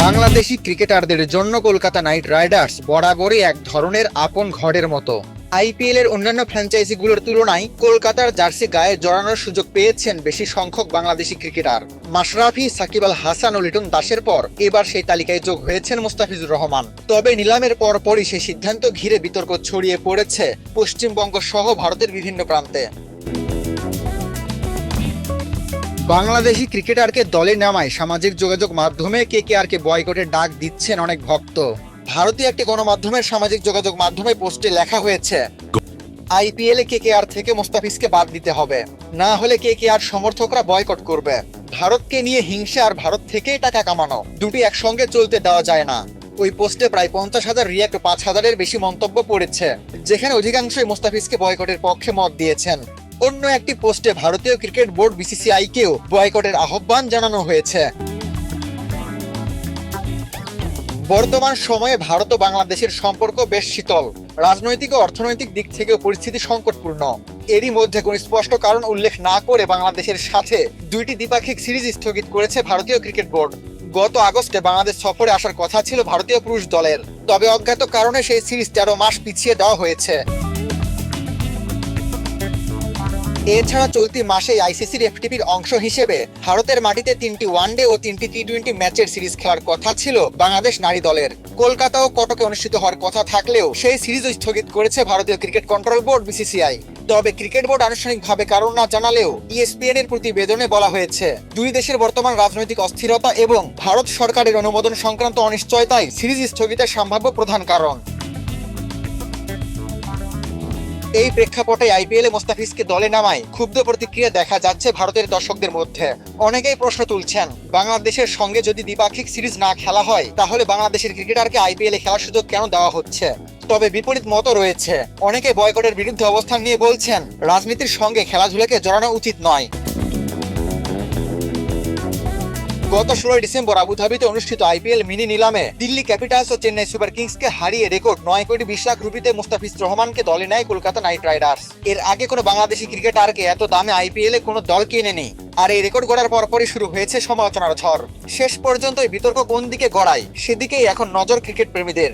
বাংলাদেশি ক্রিকেটারদের জন্য Kolkata night Riders বরাবরই এক ধরনের আপন ঘরের মতো। আইপিএল এর অন্যান্য ফ্র্যাঞ্চাইজিগুলোর তুলনায় কলকাতার জার্সি গায়ে জড়ানোর সুযোগ পেয়েছেন বেশি সংখ্যক বাংলাদেশি ক্রিকেটার। মাশরাফি, সাকিব আল হাসান ও লিটন দাসের পর এবার সেই তালিকায় যোগ হয়েছেন মুস্তাফিজুর রহমান। তবে নিলামের পরপরই সেই সিদ্ধান্ত ঘিরে বিতর্ক ছড়িয়ে পড়েছে পশ্চিমবঙ্গ সহ ভারতের বিভিন্ন প্রান্তে। বাংলাদেশি ক্রিকেটারকে দলে নামায় সামাজিক যোগাযোগ মাধ্যমে কেকেআরকে বয়কটের ডাক দিচ্ছেন অনেক ভক্ত। ভারতীয় একটি গণমাধ্যমের সামাজিক যোগাযোগ মাধ্যমে পোস্টে লেখা হয়েছে, আইপিএলে কেকেআর থেকে মুস্তাফিজকে বাদ দিতে হবে, না হলে কেকেআর সমর্থকরা বয়কট করবে। ভারতকে নিয়ে হিংসা আর ভারত থেকেই টাকা কামানো, দুটি একসঙ্গে চলতে দেওয়া যায় না। ওই পোস্টে প্রায় 50,000 রিয়াক্ট, 5,000-এর বেশি মন্তব্য পড়েছে, যেখানে অধিকাংশই মুস্তাফিজকে বয়কটের পক্ষে মত দিয়েছেন। অন্য একটি পোস্টে ভারতীয় ক্রিকেট বোর্ড বিসিসিআইকেও বয়কটের আহ্বান জানানো হয়েছে। বর্তমান সময়ে ভারত ও বাংলাদেশের সম্পর্ক বেশ শীতল, রাজনৈতিক ও অর্থনৈতিক দিক থেকেও পরিস্থিতি সংকটপূর্ণ। এরই মধ্যে কোনো স্পষ্ট কারণ উল্লেখ না করে বাংলাদেশের সাথে দুইটি দ্বিপাক্ষিক সিরিজ স্থগিত করেছে ভারতীয় ক্রিকেট বোর্ড। গত আগস্টে বাংলাদেশ সফরে আসার কথা ছিল ভারতীয় পুরুষ দলের, তবে অজ্ঞাত কারণে সেই সিরিজ 13 মাস পিছিয়ে দেওয়া হয়েছে। এছাড়া চলতি মাসে আইসিসির এফটিপির অংশ হিসেবে ভারতের মাটিতে 3টি ওয়ানডে ও 3টি টি-20 ম্যাচের সিরিজ খেলার কথা ছিল বাংলাদেশ নারী দলের। কলকাতা ও কটকে অনুষ্ঠিত হওয়ার কথা থাকলেও সেই সিরিজও স্থগিত করেছে ভারতীয় ক্রিকেট কন্ট্রোল বোর্ড বিসিসিআই। তবে ক্রিকেট বোর্ড আনুষ্ঠানিকভাবে কারণ না জানালেও ইএসপিএন এর প্রতিবেদনে বলা হয়েছে, দুই দেশের বর্তমান রাজনৈতিক অস্থিরতা এবং ভারত সরকারের অনুমোদন সংক্রান্ত অনিশ্চয়তাই সিরিজ স্থগিতের সম্ভাব্য প্রধান কারণ। এই প্রেক্ষাপটে আইপিএলে মুস্তাফিজকে দলে নামায় ক্ষুব্ধ প্রতিক্রিয়া দেখা যাচ্ছে ভারতের দর্শকদের মধ্যে। অনেকেই প্রশ্ন তুলছেন, বাংলাদেশের সঙ্গে যদি দ্বিপাক্ষিক সিরিজ না খেলা হয় তাহলে বাংলাদেশের ক্রিকেটারকে আইপিএলে খেলার সুযোগ কেন দেওয়া হচ্ছে। তবে বিপরীত মতও রয়েছে। অনেকে বয়কটের বিরুদ্ধে অবস্থান নিয়ে বলছেন, রাজনীতির সঙ্গে খেলাধুলাকে জড়ানো উচিত নয়। গত 16 ডিসেম্বর আবুধাবিতে অনুষ্ঠিত আইপিএল মিনি নিলামে দিল্লি ক্যাপিটালস ও চেন্নাই সুপার কিংসকে হারিয়ে রেকর্ড 9,20,00,000 রুপিতে মুস্তাফিজ রহমানকে দলে নেয় কলকাতা নাইট রাইডার্স। এর আগে কোনো বাংলাদেশি ক্রিকেটারকে এত দামে আইপিএলে কোনো দল কিনেনি। আর এই রেকর্ড গড়ার পরপরই শুরু হয়েছে সমালোচনার ঝড়। শেষ পর্যন্ত এই বিতর্ক কোন দিকে গড়ায় সেদিকেই এখন নজর ক্রিকেট প্রেমীদের।